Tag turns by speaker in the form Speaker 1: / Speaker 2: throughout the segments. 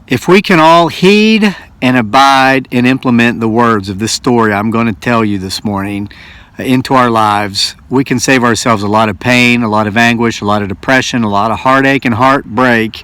Speaker 1: If we can all heed and abide and implement the words of this story I'm going to tell you this morning into our lives, we can save ourselves a lot of pain, a lot of anguish, a lot of depression, a lot of heartache and heartbreak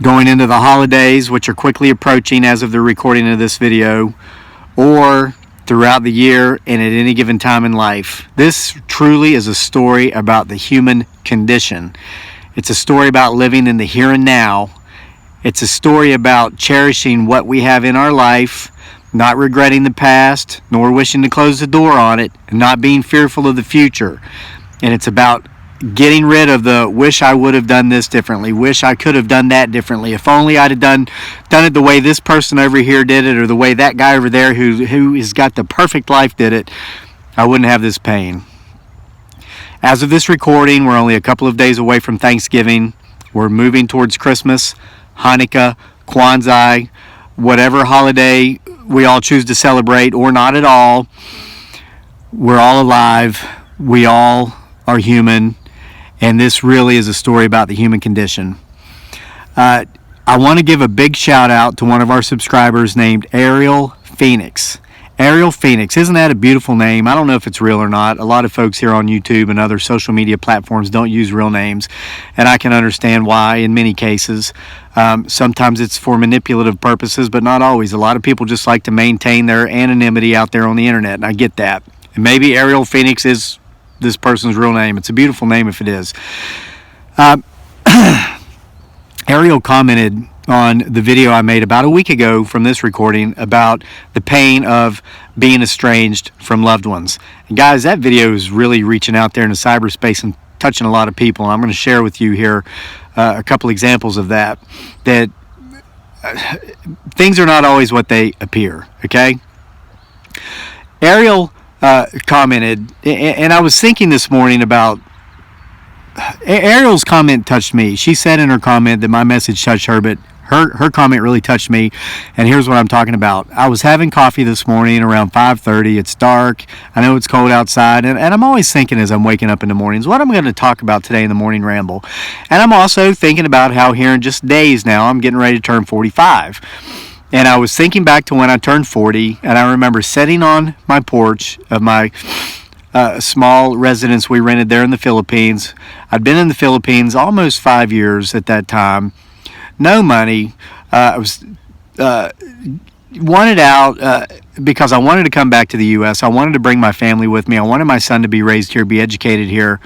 Speaker 1: going into the holidays, which are quickly approaching as of the recording of this video, or throughout the year and at any given time in life. This truly is a story about the human condition. It's a story about living in the here and now. It's a story about cherishing what we have in our life, not regretting the past, nor wishing to close the door on it, and not being fearful of the future. And it's about getting rid of the wish I would have done this differently, wish I could have done that differently. If only I'd have done it the way this person over here did it, or the way that guy over there who has got the perfect life did it, I wouldn't have this pain. As of this recording, we're only a couple of days away from Thanksgiving. We're moving towards Christmas, Hanukkah, Kwanzaa, whatever holiday we all choose to celebrate, or not at all. We're all alive. We all are human. And this really is a story about the human condition. I want to give a big shout out to one of our subscribers named Ariel Phoenix. Ariel Phoenix, isn't that a beautiful name? I don't know if it's real or not. A lot of folks here on YouTube and other social media platforms don't use real names, and I can understand why in many cases. Sometimes it's for manipulative purposes, but not always. A lot of people just like to maintain their anonymity out there on the internet, and I get that. And maybe Ariel Phoenix is this person's real name. It's a beautiful name if it is. Ariel commented on the video I made about a week ago from this recording about the pain of being estranged from loved ones. And guys, that video is really reaching out there into cyberspace and touching a lot of people. And I'm going to share with you here a couple examples of that things are not always what they appear, okay? Ariel commented, and I was thinking this morning about Ariel's comment touched me. She said in her comment that my message touched her, but her comment really touched me, and here's what I'm talking about. I was having coffee this morning around 5:30. It's dark. I know it's cold outside, and I'm always thinking as I'm waking up in the mornings, what I'm going to talk about today in the morning ramble. And I'm also thinking about how here in just days now, I'm getting ready to turn 45. And I was thinking back to when I turned 40, and I remember sitting on my porch of my small residence we rented there in the Philippines. I'd been in the Philippines almost 5 years at that time. No money. I was wanted out because I wanted to come back to the U.S. I wanted to bring my family with me. I wanted my son to be raised here, be educated here,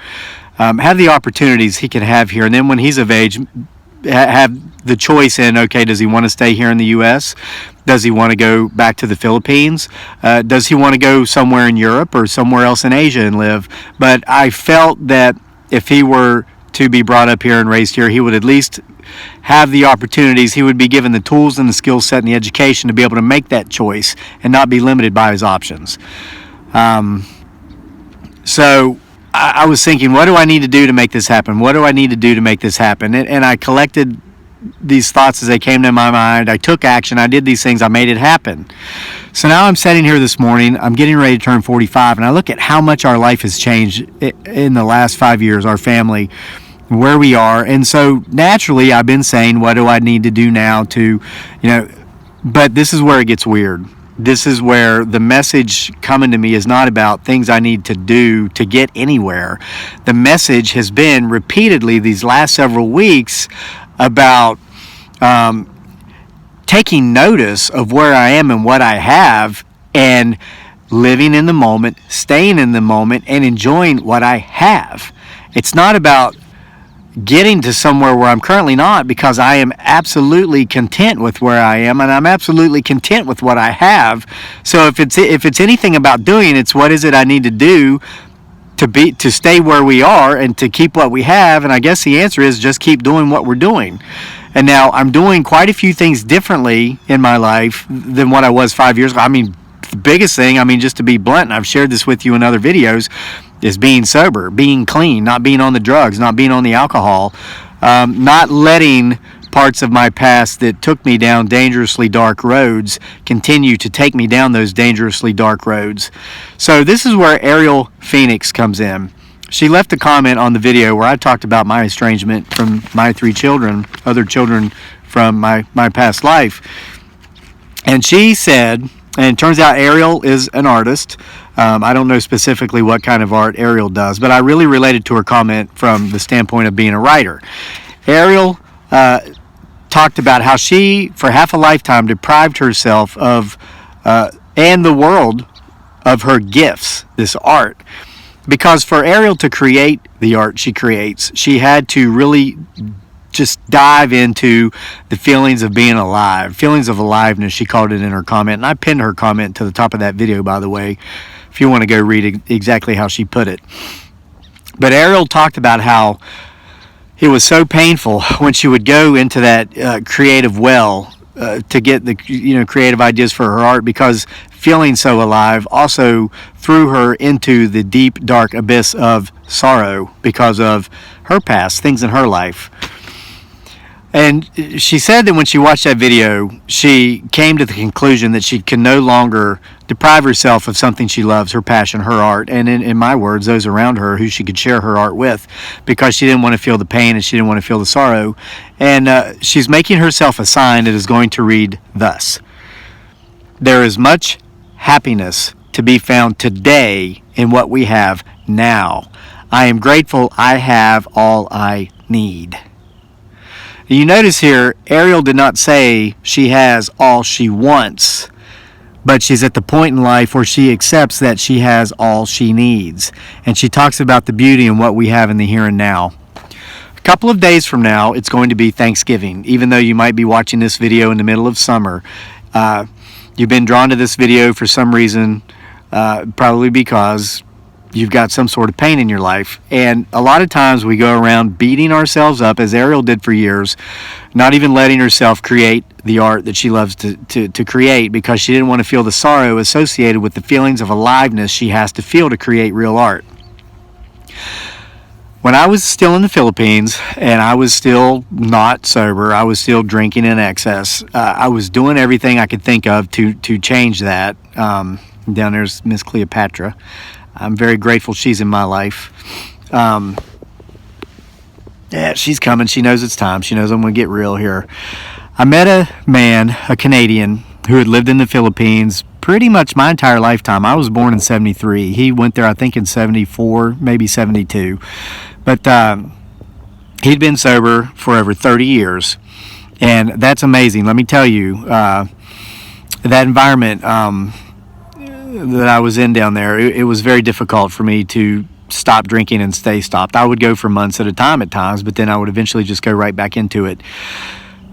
Speaker 1: have the opportunities he could have here. And then when he's of age, have the choice in, okay, does he want to stay here in the U.S.? Does he want to go back to the Philippines? Does he want to go somewhere in Europe or somewhere else in Asia and live? But I felt that if he were to be brought up here and raised here, he would at least have the opportunities. He would be given the tools and the skill set and the education to be able to make that choice and not be limited by his options. So I was thinking, what do I need to do to make this happen? What do I need to do to make this happen? And I collected these thoughts as they came to my mind. I took action. I did these things. I made it happen. So now I'm sitting here this morning. I'm getting ready to turn 45, and I look at how much our life has changed in the last 5 years, our family, where we are. And so naturally, I've been saying, what do I need to do now to, but this is where it gets weird. This is where the message coming to me is not about things I need to do to get anywhere. The message has been repeatedly these last several weeks about taking notice of where I am and what I have, and living in the moment, staying in the moment, and enjoying what I have. It's not about getting to somewhere where I'm currently not, because I am absolutely content with where I am, and I'm absolutely content with what I have. So if it's anything about doing, it's what is it I need to do to stay where we are and to keep what we have. And I guess the answer is just keep doing what we're doing. And now I'm doing quite a few things differently in my life than what I was 5 years ago. I mean, the biggest thing, just to be blunt, and I've shared this with you in other videos, is being sober, being clean, not being on the drugs, not being on the alcohol, not letting parts of my past that took me down dangerously dark roads continue to take me down those dangerously dark roads. So this is where Ariel Phoenix comes in. she left a comment on the video where I talked about my estrangement from my 3 children, other children from my past life. And she said, and it turns out Ariel is an artist. I don't know specifically what kind of art Ariel does, but I really related to her comment from the standpoint of being a writer. Ariel talked about how she, for half a lifetime, deprived herself of, and the world, of her gifts, this art. Because for Ariel to create the art she creates, she had to really just dive into the feelings of being alive, feelings of aliveness, she called it in her comment. And I pinned her comment to the top of that video, by the way, if you want to go read exactly how she put it. But Ariel talked about how it was so painful when she would go into that creative well to get the creative ideas for her art, because feeling so alive also threw her into the deep, dark abyss of sorrow because of her past, things in her life. And she said that when she watched that video, she came to the conclusion that she can no longer deprive herself of something she loves, her passion, her art, and in my words, those around her who she could share her art with, because she didn't want to feel the pain and she didn't want to feel the sorrow. And she's making herself a sign that is going to read thus: there is much happiness to be found today in what we have now. I am grateful I have all I need. You notice here, Ariel did not say she has all she wants, but she's at the point in life where she accepts that she has all she needs. And she talks about the beauty in what we have in the here and now. A couple of days from now, it's going to be Thanksgiving. Even though you might be watching this video in the middle of summer, you've been drawn to this video for some reason, probably because you've got some sort of pain in your life. And a lot of times we go around beating ourselves up, as Ariel did for years, not even letting herself create the art that she loves to create, because she didn't want to feel the sorrow associated with the feelings of aliveness she has to feel to create real art. When I was still in the Philippines and I was still not sober, I was still drinking in excess, I was doing everything I could think of to change that. Down there's Miss Cleopatra. I'm very grateful she's in my life. Yeah, she's coming. She knows it's time. She knows I'm going to get real here. I met a man, a Canadian, who had lived in the Philippines pretty much my entire lifetime. I was born in 73. He went there, I think, in 74, maybe 72. But he'd been sober for over 30 years. And that's amazing. Let me tell you, that environment that I was in down there, it was very difficult for me to stop drinking and stay stopped. I would go for months at a time at times, but then I would eventually just go right back into it.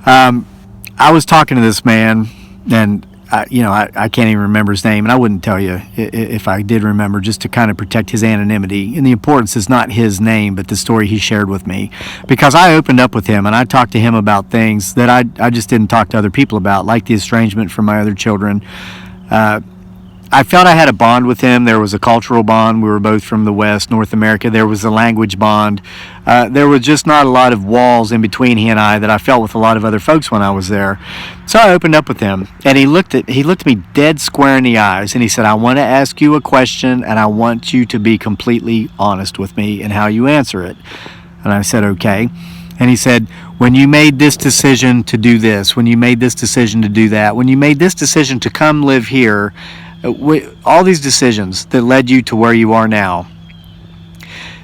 Speaker 1: I was talking to this man, and I can't even remember his name, and I wouldn't tell you if I did remember, just to kind of protect his anonymity. And the importance is not his name, but the story he shared with me, because I opened up with him and I talked to him about things that I just didn't talk to other people about, like the estrangement from my other children. I felt I had a bond with him. There was a cultural bond. We were both from the West, North America. There was a language bond. There was just not a lot of walls in between he and I that I felt with a lot of other folks when I was there. So I opened up with him, and he looked at me dead square in the eyes, and he said, "I want to ask you a question, and I want you to be completely honest with me in how you answer it." And I said, "Okay." And he said, "When you made this decision to do this, when you made this decision to do that, when you made this decision to come live here, all these decisions that led you to where you are now,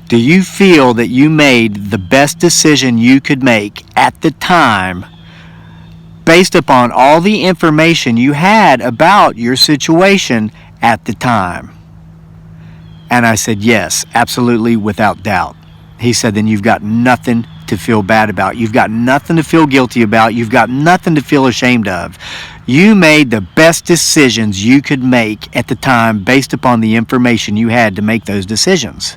Speaker 1: do you feel that you made the best decision you could make at the time based upon all the information you had about your situation at the time?" And I said, "Yes, absolutely, without doubt." He said, "Then you've got nothing to feel bad about. You've got nothing to feel guilty about. You've got nothing to feel ashamed of. You made the best decisions you could make at the time based upon the information you had to make those decisions."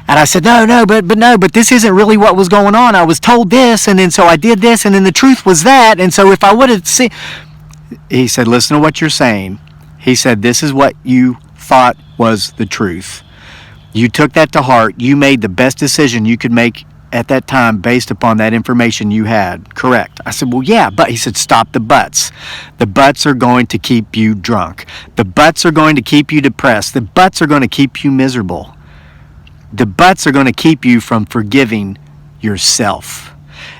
Speaker 1: And I said, but this isn't really what was going on. I was told this, and then so I did this, and then the truth was that, and so if I would have seen..." He said, "Listen to what you're saying." He said, "This is what you thought was the truth. You took that to heart. You made the best decision you could make at that time based upon that information you had. Correct." I said, "Well, yeah, but..." He said, "Stop the buts. The buts are going to keep you drunk. The buts are going to keep you depressed. The buts are going to keep you miserable." The buts are going to keep you from forgiving yourself.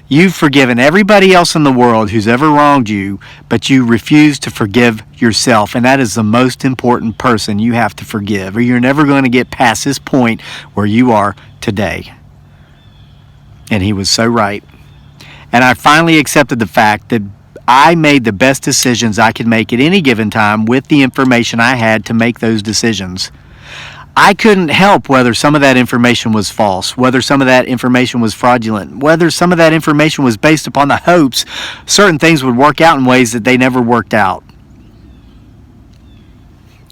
Speaker 1: You've forgiven everybody else in the world who's ever wronged you, but you refuse to forgive yourself. And that is the most important person you have to forgive, or you're never going to get past this point where you are today. And he was so right. And I finally accepted the fact that I made the best decisions I could make at any given time with the information I had to make those decisions. I couldn't help whether some of that information was false, whether some of that information was fraudulent, whether some of that information was based upon the hopes certain things would work out in ways that they never worked out.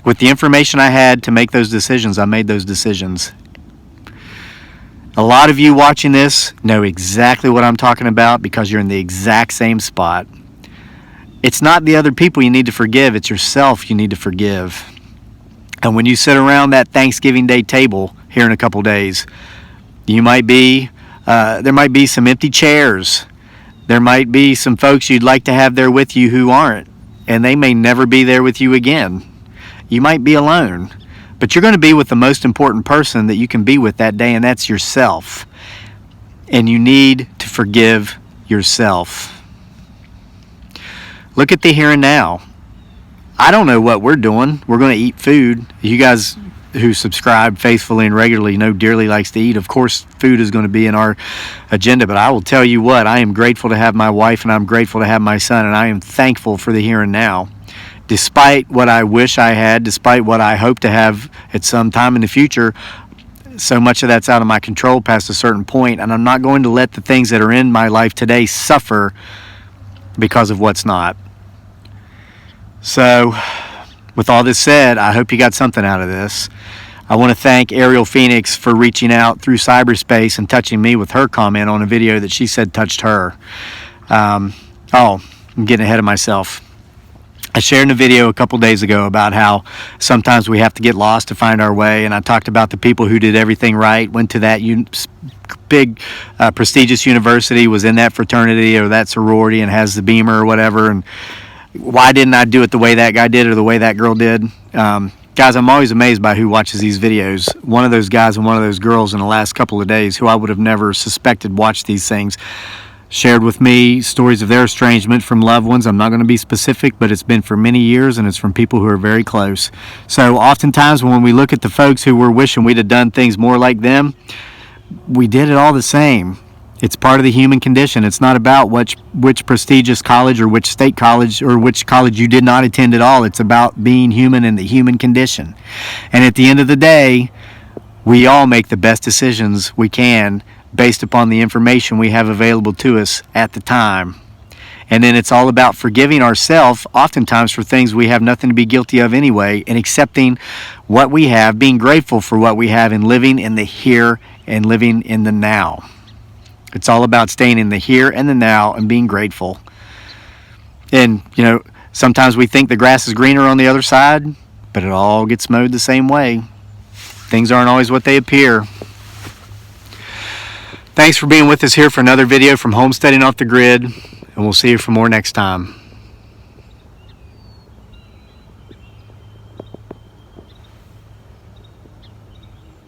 Speaker 1: With the information I had to make those decisions, I made those decisions. A lot of you watching this know exactly what I'm talking about because you're in the exact same spot. It's not the other people you need to forgive, it's yourself you need to forgive. And when you sit around that Thanksgiving Day table here in a couple days, there might be some empty chairs. There might be some folks you'd like to have there with you who aren't, and they may never be there with you again. You might be alone, but you're going to be with the most important person that you can be with that day, and that's yourself. And you need to forgive yourself. Look at the here and now. I don't know what we're doing. We're going to eat food. You guys who subscribe faithfully and regularly know Dearly likes to eat. Of course, food is going to be in our agenda, but I will tell you what, I am grateful to have my wife and I'm grateful to have my son, and I am thankful for the here and now. Despite what I wish I had, despite what I hope to have at some time in the future, so much of that's out of my control past a certain point, and I'm not going to let the things that are in my life today suffer because of what's not. So, with all this said, I hope you got something out of this. I want to thank Ariel Phoenix for reaching out through cyberspace and touching me with her comment on a video that she said touched her. I'm getting ahead of myself. I shared in a video a couple days ago about how sometimes we have to get lost to find our way, and I talked about the people who did everything right, went to that big prestigious university, was in that fraternity or that sorority and has the beamer or whatever, and why didn't I do it the way that guy did or the way that girl did? Guys, I'm always amazed by who watches these videos. One of those guys and one of those girls in the last couple of days who I would have never suspected watched these things shared with me stories of their estrangement from loved ones. I'm not going to be specific, but it's been for many years, and it's from people who are very close. So oftentimes when we look at the folks who were wishing we'd have done things more like them, we did it all the same. It's part of the human condition. It's not about which prestigious college or which state college or which college you did not attend at all. It's about being human and the human condition. And at the end of the day, we all make the best decisions we can based upon the information we have available to us at the time. And then it's all about forgiving ourselves, oftentimes for things we have nothing to be guilty of anyway, and accepting what we have, being grateful for what we have, and living in the here and living in the now. It's all about staying in the here and the now and being grateful. And, sometimes we think the grass is greener on the other side, but it all gets mowed the same way. Things aren't always what they appear. Thanks for being with us here for another video from Homesteading Off the Grid, and we'll see you for more next time.